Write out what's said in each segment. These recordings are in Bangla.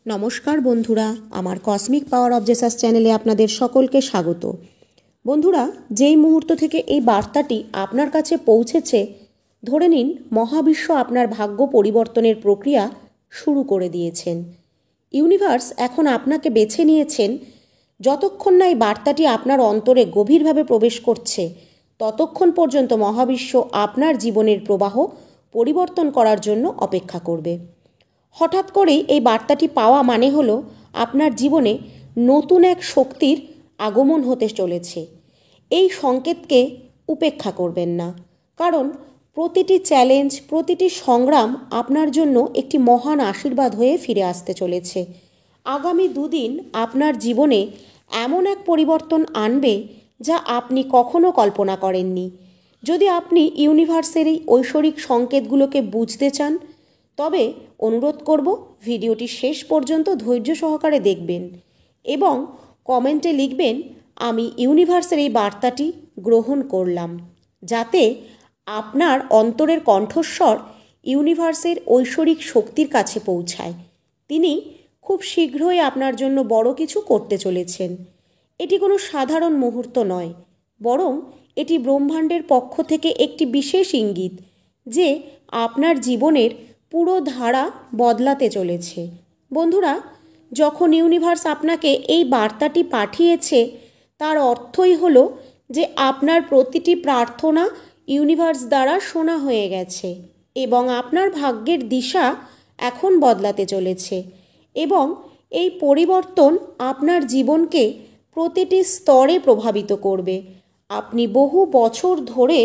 নমস্কার বন্ধুরা, আমার কসমিক পাওয়ার অফ জেসাস চ্যানেলে আপনাদের সকলকে স্বাগত। বন্ধুরা, যেই মুহূর্ত থেকে এই বার্তাটি আপনার কাছে পৌঁছেছে, ধরে নিন মহাবিশ্ব আপনার ভাগ্য পরিবর্তনের প্রক্রিয়া শুরু করে দিয়েছেন। ইউনিভার্স এখন আপনাকে বেছে নিয়েছেন। যতক্ষণ না এই বার্তাটি আপনার অন্তরে গভীরভাবে প্রবেশ করছে, ততক্ষণ পর্যন্ত মহাবিশ্ব আপনার জীবনের প্রবাহ পরিবর্তন করার জন্য অপেক্ষা করবে। হঠাৎ করেই এই বার্তাটি পাওয়া মানে হলো আপনার জীবনে নতুন এক শক্তির আগমন হতে চলেছে। এই সংকেতকে উপেক্ষা করবেন না, কারণ প্রতিটি চ্যালেঞ্জ, প্রতিটি সংগ্রাম আপনার জন্য একটি মহান আশীর্বাদ হয়ে ফিরে আসতে চলেছে। আগামী দুদিন আপনার জীবনে এমন এক পরিবর্তন আনবে যা আপনি কখনো কল্পনা করেননি। যদি আপনি ইউনিভার্সের এই ঐশ্বরিক সংকেতগুলোকে বুঝতে চান, তবে অনুরোধ করব ভিডিওটি শেষ পর্যন্ত ধৈর্য সহকারে দেখবেন এবং কমেন্টে লিখবেন, আমি ইউনিভার্সের এই বার্তাটি গ্রহণ করলাম, যাতে আপনার অন্তরের কণ্ঠস্বর ইউনিভার্সের ঐশ্বরিক শক্তির কাছে পৌঁছায়। তিনি খুব শীঘ্রই আপনার জন্য বড় কিছু করতে চলেছেন। এটি কোনো সাধারণ মুহূর্ত নয়, বরং এটি ব্রহ্মাণ্ডের পক্ষ থেকে একটি বিশেষ ইঙ্গিত যে আপনার জীবনের পুরো ধারা বদলাতে চলেছে। বন্ধুরা, যখন ইউনিভার্স আপনাকে এই বার্তাটি পাঠিয়েছে, তার অর্থই হলো যে আপনার প্রতিটি প্রার্থনা ইউনিভার্স দ্বারা শোনা হয়ে গেছে এবং আপনার ভাগ্যের দিশা এখন বদলাতে চলেছে। এবং এই পরিবর্তন আপনার জীবনকে প্রতিটি স্তরে প্রভাবিত করবে। আপনি বহু বছর ধরে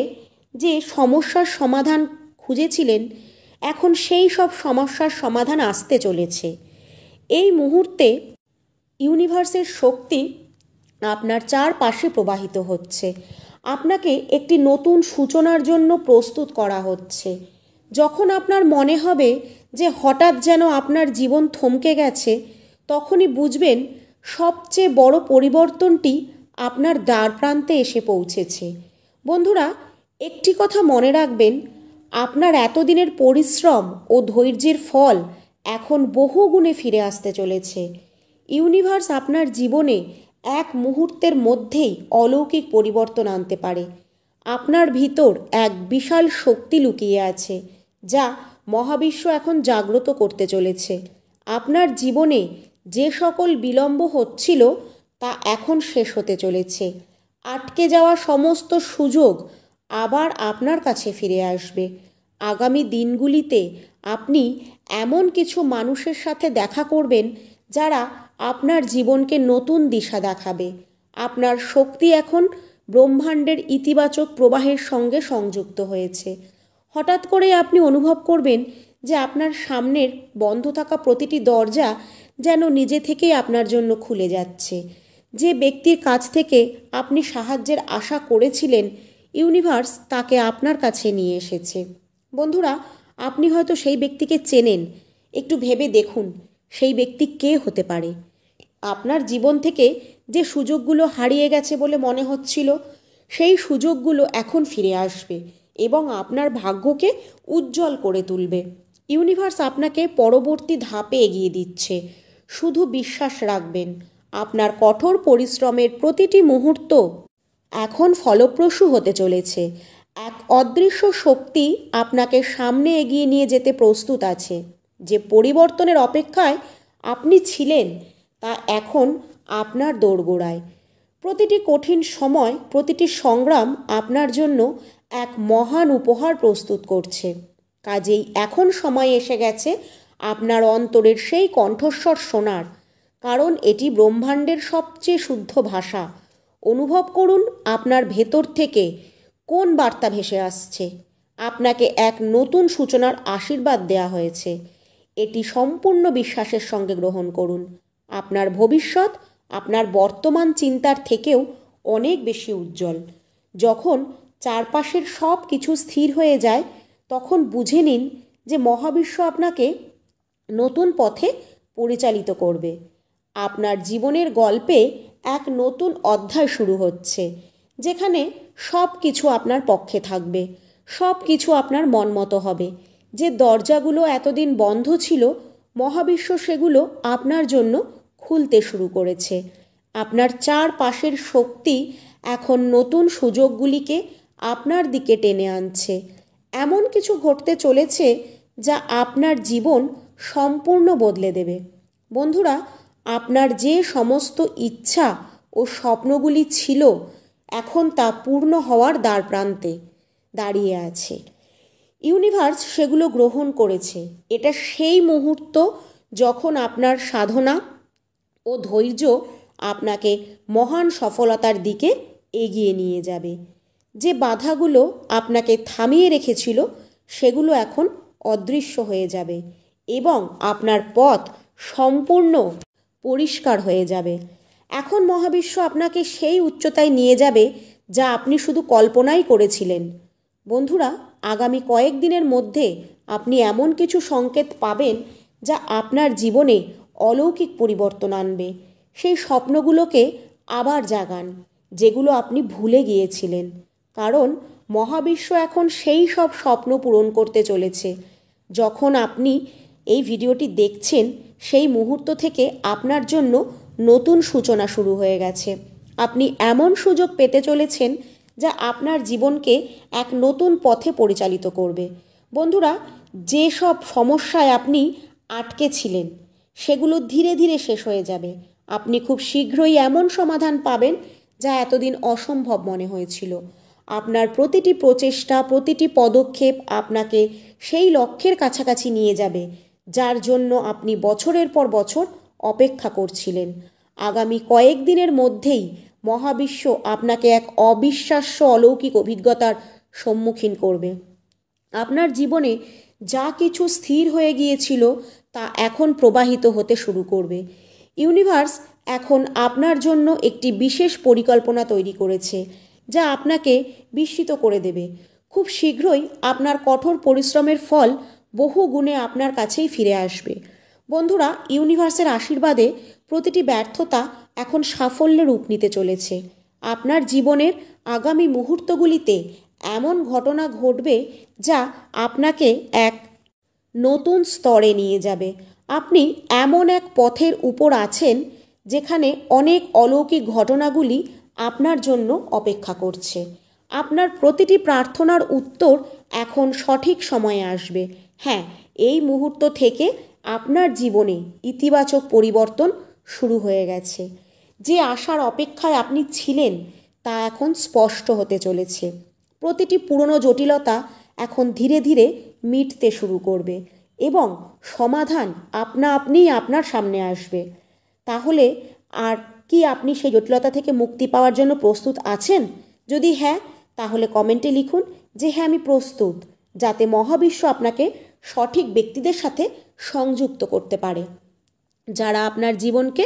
যে সমস্যার সমাধান খুঁজেছিলেন, এখন সেই সব সমস্যার সমাধান আসতে চলেছে। এই মুহূর্তে ইউনিভার্সের শক্তি আপনার চারপাশে প্রবাহিত হচ্ছে। আপনাকে একটি নতুন সূচনার জন্য প্রস্তুত করা হচ্ছে। যখন আপনার মনে হবে যে হঠাৎ যেন আপনার জীবন থমকে গেছে, তখনই বুঝবেন সবচেয়ে বড় পরিবর্তনটি আপনার দ্বার প্রান্তে এসে পৌঁছেছে। বন্ধুরা, একটি কথা মনে রাখবেন, আপনার এতদিনের পরিশ্রম ও ধৈর্যের ফল এখন বহু গুণে ফিরে আসতে চলেছে। ইউনিভার্স আপনার জীবনে এক মুহূর্তের মধ্যেই অলৌকিক পরিবর্তন আনতে পারে। আপনার ভিতর এক বিশাল শক্তি লুকিয়ে আছে, যা মহাবিশ্ব এখন জাগ্রত করতে চলেছে। আপনার জীবনে যে সকল বিলম্ব হচ্ছিল, তা এখন শেষ হতে চলেছে। আটকে যাওয়া সমস্ত সুযোগ আবার আপনার কাছে ফিরে আসবে। আগামী দিনগুলিতে আপনি এমন কিছু মানুষের সাথে দেখা করবেন যারা আপনার জীবনকে নতুন দিশা দেখাবে। আপনার শক্তি এখন ব্রহ্মাণ্ডের ইতিবাচক প্রবাহের সঙ্গে সংযুক্ত হয়েছে। হঠাৎ করে আপনি অনুভব করবেন যে আপনার সামনের বন্ধ থাকা প্রতিটি দরজা যেন নিজে থেকেই আপনার জন্য খুলে যাচ্ছে। যে ব্যক্তির কাছ থেকে আপনি সাহায্যের আশা করেছিলেন, ইউনিভার্স তাকে আপনার কাছে নিয়ে এসেছে। বন্ধুরা, আপনি হয়তো সেই ব্যক্তিকে চেনেন। একটু ভেবে দেখুন, সেই ব্যক্তি কে হতে পারে। আপনার জীবন থেকে যে সুযোগগুলো হারিয়ে গেছে বলে মনে হচ্ছিল, সেই সুযোগগুলো এখন ফিরে আসবে এবং আপনার ভাগ্যকে উজ্জ্বল করে তুলবে। ইউনিভার্স আপনাকে পরবর্তী ধাপে এগিয়ে দিচ্ছে। শুধু বিশ্বাস রাখবেন, আপনার কঠোর পরিশ্রমের প্রতিটি মুহূর্ত এখন ফলপ্রসূ হতে চলেছে। এক অদৃশ্য শক্তি আপনাকে সামনে এগিয়ে নিয়ে যেতে প্রস্তুত আছে। যে পরিবর্তনের অপেক্ষায় আপনি ছিলেন, তা এখন আপনার দোরগোড়ায়। প্রতিটি কঠিন সময়, প্রতিটি সংগ্রাম আপনার জন্য এক মহান উপহার প্রস্তুত করছে। কাজেই এখন সময় এসে গেছে আপনার অন্তরের সেই কণ্ঠস্বর শোনার, কারণ এটি ব্রহ্মাণ্ডের সবচেয়ে শুদ্ধ ভাষা। অনুভব করুন আপনার ভেতর থেকে কোন বার্তা ভেসে আসছে। আপনাকে এক নতুন সূচনার আশীর্বাদ দেয়া হয়েছে। এটি সম্পূর্ণ বিশ্বাসের সঙ্গে গ্রহণ করুন। আপনার ভবিষ্যৎ আপনার বর্তমান চিন্তার থেকেও অনেক বেশি উজ্জ্বল। যখন চারপাশের সব কিছু স্থির হয়ে যায়, তখন বুঝে নিন যে মহাবিশ্ব আপনাকে নতুন পথে পরিচালিত করবে। আপনার জীবনের গল্পে এক নতুন অধ্যায় শুরু হচ্ছে, যেখানে সব কিছু আপনার পক্ষে থাকবে, সব কিছু আপনার মন মতো হবে। যে দরজাগুলো এতদিন বন্ধ ছিল, মহাবিশ্ব সেগুলো আপনার জন্য খুলতে শুরু করেছে। আপনার চারপাশের শক্তি এখন নতুন সুযোগগুলিকে আপনার দিকে টেনে আনছে। এমন কিছু ঘটতে চলেছে যা আপনার জীবন সম্পূর্ণ বদলে দেবে। বন্ধুরা, আপনার যে সমস্ত ইচ্ছা ও স্বপ্নগুলি ছিল এখন তা পূর্ণ হওয়ার দ্বারপ্রান্তে দাঁড়িয়ে আছে। ইউনিভার্স সেগুলো গ্রহণ করেছে। এটা সেই মুহূর্ত যখন আপনার সাধনা ও ধৈর্য আপনাকে মহান সফলতার দিকে এগিয়ে নিয়ে যাবে। যে বাধাগুলো আপনাকে থামিয়ে রেখেছিল সেগুলো এখন অদৃশ্য হয়ে যাবে এবং আপনার পথ সম্পূর্ণ পরিষ্কার হয়ে যাবে। এখন মহাবিশ্ব আপনাকে সেই উচ্চতায় নিয়ে যাবে যা আপনি শুধু কল্পনাই করেছিলেন। বন্ধুরা, আগামী কয়েকদিনের মধ্যে আপনি এমন কিছু সংকেত পাবেন যা আপনার জীবনে অলৌকিক পরিবর্তন আনবে। সেই স্বপ্নগুলোকে আবার জাগান যেগুলো আপনি ভুলে গিয়েছিলেন, কারণ মহাবিশ্ব এখন সেই সব স্বপ্ন পূরণ করতে চলেছে। যখন আপনি এই ভিডিওটি দেখছেন সেই মুহূর্ত থেকে আপনার জন্য নতুন সূচনা শুরু হয়ে গেছে। আপনি এমন সুযোগ পেতে চলেছেন যা আপনার জীবনকে এক নতুন পথে পরিচালিত করবে। বন্ধুরা, যে সব সমস্যায় আপনি আটকে ছিলেন সেগুলো ধীরে ধীরে শেষ হয়ে যাবে। আপনি খুব শীঘ্রই এমন সমাধান পাবেন যা এতদিন অসম্ভব মনে হয়েছিল। আপনার প্রতিটি প্রচেষ্টা, প্রতিটি পদক্ষেপ আপনাকে সেই লক্ষ্যের কাছাকাছি নিয়ে যাবে যার জন্য আপনি বছরের পর বছর অপেক্ষা করছিলেন। আগামী কয়েকদিনের মধ্যেই মহাবিশ্ব আপনাকে এক অবিশ্বাস্য অলৌকিক অভিজ্ঞতার সম্মুখীন করবে। আপনার জীবনে যা কিছু স্থির হয়ে গিয়েছিল তা এখন প্রবাহিত হতে শুরু করবে। ইউনিভার্স এখন আপনার জন্য একটি বিশেষ পরিকল্পনা তৈরি করেছে যা আপনাকে বিস্মিত করে দেবে। খুব শীঘ্রই আপনার কঠোর পরিশ্রমের ফল বহু গুণে আপনার কাছেই ফিরে আসবে। বন্ধুরা, ইউনিভার্সের আশীর্বাদে প্রতিটি ব্যর্থতা এখন সাফল্যে রূপ নিতে চলেছে। আপনার জীবনের আগামী মুহূর্তগুলিতে এমন ঘটনা ঘটবে যা আপনাকে এক নতুন স্তরে নিয়ে যাবে। আপনি এমন এক পথের উপর আছেন যেখানে অনেক অলৌকিক ঘটনাগুলি আপনার জন্য অপেক্ষা করছে। আপনার প্রতিটি প্রার্থনার উত্তর এখন সঠিক সময়ে আসবে। হ্যাঁ, এই মুহূর্ত থেকে আপনার জীবনে ইতিবাচক পরিবর্তন শুরু হয়ে গেছে। যে আশার অপেক্ষায় আপনি ছিলেন তা এখন স্পষ্ট হতে চলেছে। প্রতিটি পুরনো জটিলতা এখন ধীরে ধীরে মিটতে শুরু করবে এবং সমাধান আপনা আপনিই আপনার সামনে আসবে। তাহলে আর কি আপনি সেই জটিলতা থেকে মুক্তি পাওয়ার জন্য প্রস্তুত আছেন? যদি হ্যাঁ, তাহলে কমেন্টে লিখুন যে হ্যাঁ, আমি প্রস্তুত, যাতে মহাবিশ্ব আপনাকে সঠিক ব্যক্তিদের সাথে সংযুক্ত করতে পারে যারা আপনার জীবনকে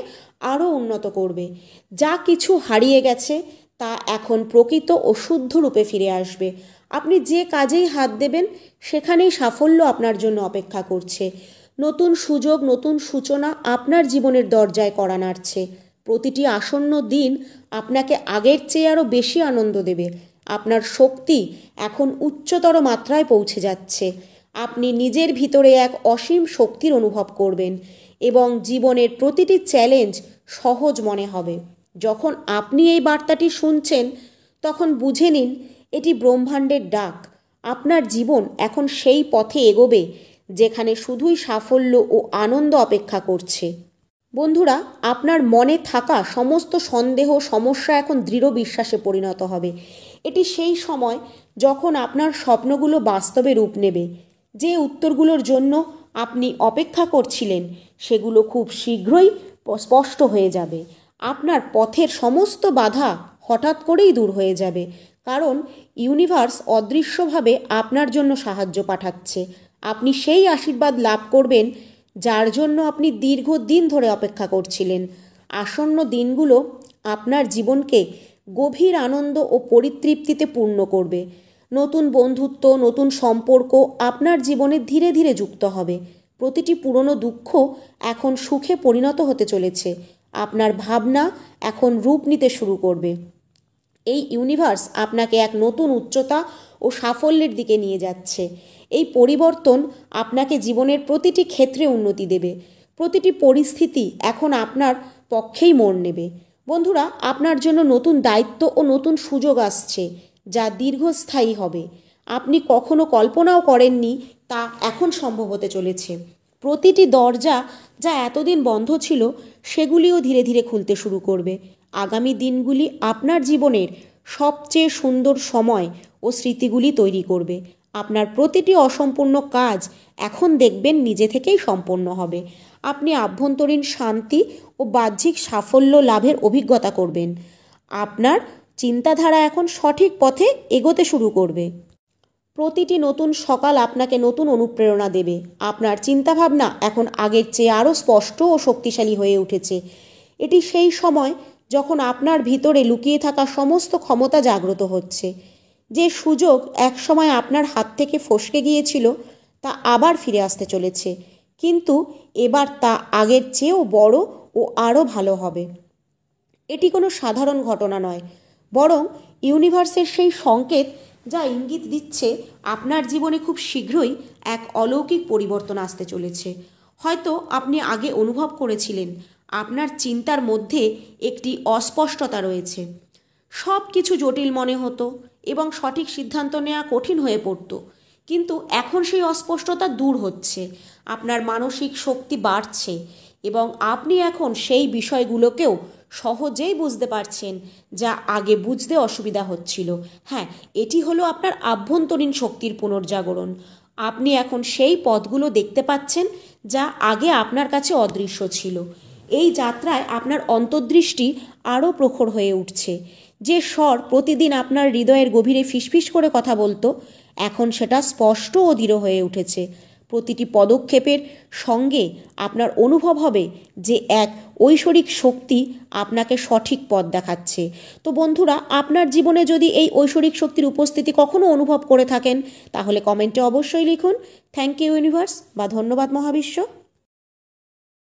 আরও উন্নত করবে। যা কিছু হারিয়ে গেছে তা এখন প্রকৃত ও শুদ্ধ রূপে ফিরে আসবে। আপনি যে কাজেই হাত দেবেন সেখানেই সাফল্য আপনার জন্য অপেক্ষা করছে। নতুন সুযোগ, নতুন সূচনা আপনার জীবনের দরজায় কড়া নাড়ছে। প্রতিটি আসন্ন দিন আপনাকে আগের চেয়ে আরও বেশি আনন্দ দেবে। আপনার শক্তি এখন উচ্চতর মাত্রায় পৌঁছে যাচ্ছে। আপনি নিজের ভিতরে এক অসীম শক্তির অনুভব করবেন এবং জীবনের প্রতিটি চ্যালেঞ্জ সহজ মনে হবে। যখন আপনি এই বার্তাটি শুনছেন তখন বুঝে নিন এটি ব্রহ্মাণ্ডের ডাক। আপনার জীবন এখন সেই পথে এগোবে যেখানে শুধুই সাফল্য ও আনন্দ অপেক্ষা করছে। বন্ধুরা, আপনার মনে থাকা সমস্ত সন্দেহ, সমস্যা এখন দৃঢ় বিশ্বাসে পরিণত হবে। এটি সেই সময় যখন আপনার স্বপ্নগুলো বাস্তবে রূপ নেবে। যে উত্তরগুলোর জন্য আপনি অপেক্ষা করছিলেন সেগুলো খুব শীঘ্রই স্পষ্ট হয়ে যাবে। আপনার পথের সমস্ত বাধা হঠাৎ করেই দূর হয়ে যাবে, কারণ ইউনিভার্স অদৃশ্যভাবে আপনার জন্য সাহায্য পাঠাচ্ছে। আপনি সেই আশীর্বাদ লাভ করবেন যার জন্য আপনি দীর্ঘদিন ধরে অপেক্ষা করছিলেন। আসন্ন দিনগুলো আপনার জীবনকে গভীর আনন্দ ও পরিতৃপ্তিতে পূর্ণ করবে। নতুন বন্ধুত্ব, নতুন সম্পর্ক আপনার জীবনে ধীরে ধীরে যুক্ত হবে। প্রতিটি পুরনো দুঃখ এখন সুখে পরিণত হতে চলেছে। আপনার ভাবনা এখন রূপ নিতে শুরু করবে। এই ইউনিভার্স আপনাকে এক নতুন উচ্চতা ও সাফল্যের দিকে নিয়ে যাচ্ছে। এই পরিবর্তন আপনাকে জীবনের প্রতিটি ক্ষেত্রে উন্নতি দেবে। প্রতিটি পরিস্থিতি এখন আপনার পক্ষেই মোড় নেবে। বন্ধুরা, আপনার জন্য নতুন দায়িত্ব ও নতুন সুযোগ আসছে, যা দীর্ঘস্থায়ী হবে। আপনি কখনো কল্পনাও করেননি তা এখন সম্ভব হতে চলেছে। প্রতিটি দরজা যা এতদিন বন্ধ ছিল সেগুলিও ধীরে ধীরে খুলতে শুরু করবে। আগামী দিনগুলি আপনার জীবনের সবচেয়ে সুন্দর সময় ও স্মৃতিগুলি তৈরি করবে। আপনার প্রতিটি অসম্পূর্ণ কাজ এখন দেখবেন নিজে থেকেই সম্পন্ন হবে। আপনি আভ্যন্তরীণ শান্তি ও বাহ্যিক সাফল্য লাভের অভিজ্ঞতা করবেন। আপনার চিন্তাধারা এখন সঠিক পথে এগোতে শুরু করবে। প্রতিটি নতুন সকাল আপনাকে নতুন অনুপ্রেরণা দেবে। আপনার চিন্তাভাবনা এখন আগের চেয়ে আরও স্পষ্ট ও শক্তিশালী হয়ে উঠেছে। এটি সেই সময় যখন আপনার ভিতরে লুকিয়ে থাকা সমস্ত ক্ষমতা জাগ্রত হচ্ছে। যে সুযোগ একসময় আপনার হাত থেকে ফসকে গিয়েছিল তা আবার ফিরে আসতে চলেছে, কিন্তু এবার তা আগের চেয়েও বড় ও আরও ভালো হবে। এটি কোনো সাধারণ ঘটনা নয়, বরং ইউনিভার্সের সেই সংকেত যা ইঙ্গিত দিচ্ছে আপনার জীবনে খুব শীঘ্রই এক অলৌকিক পরিবর্তন আসতে চলেছে। হয়তো আপনি আগে অনুভব করেছিলেন আপনার চিন্তার মধ্যে একটি অস্পষ্টতা রয়েছে। সব কিছু জটিল মনে হতো এবং সঠিক সিদ্ধান্ত নেওয়া কঠিন হয়ে পড়ত, কিন্তু এখন সেই অস্পষ্টতা দূর হচ্ছে। আপনার মানসিক শক্তি বাড়ছে এবং আপনি এখন সেই বিষয়গুলোকেও সহজেই বুঝতে পারছেন যা আগে বুঝতে অসুবিধা হচ্ছিল। হ্যাঁ, এটি হলো আপনার আভ্যন্তরীণ শক্তির পুনর্জাগরণ। আপনি এখন সেই পথগুলো দেখতে পাচ্ছেন যা আগে আপনার কাছে অদৃশ্য ছিল। এই যাত্রায় আপনার অন্তর্দৃষ্টি আরও প্রখর হয়ে উঠছে। যে স্বর প্রতিদিন আপনার হৃদয়ের গভীরে ফিসফিস করে কথা বলতো, এখন সেটা স্পষ্ট ও দৃঢ় হয়ে উঠেছে। প্রতিটি পদক্ষেপের সঙ্গে আপনার অনুভব হবে যে এক ঐশ্বরিক শক্তি আপনাকে সঠিক পথ দেখাচ্ছে। তো বন্ধুরা, আপনার জীবনে যদি এই ঐশ্বরিক শক্তির উপস্থিতি কখনো অনুভব করে থাকেন, তাহলে কমেন্টে অবশ্যই লিখুন থ্যাংক ইউ ইউনিভার্স বা ধন্যবাদ মহাবিশ্ব।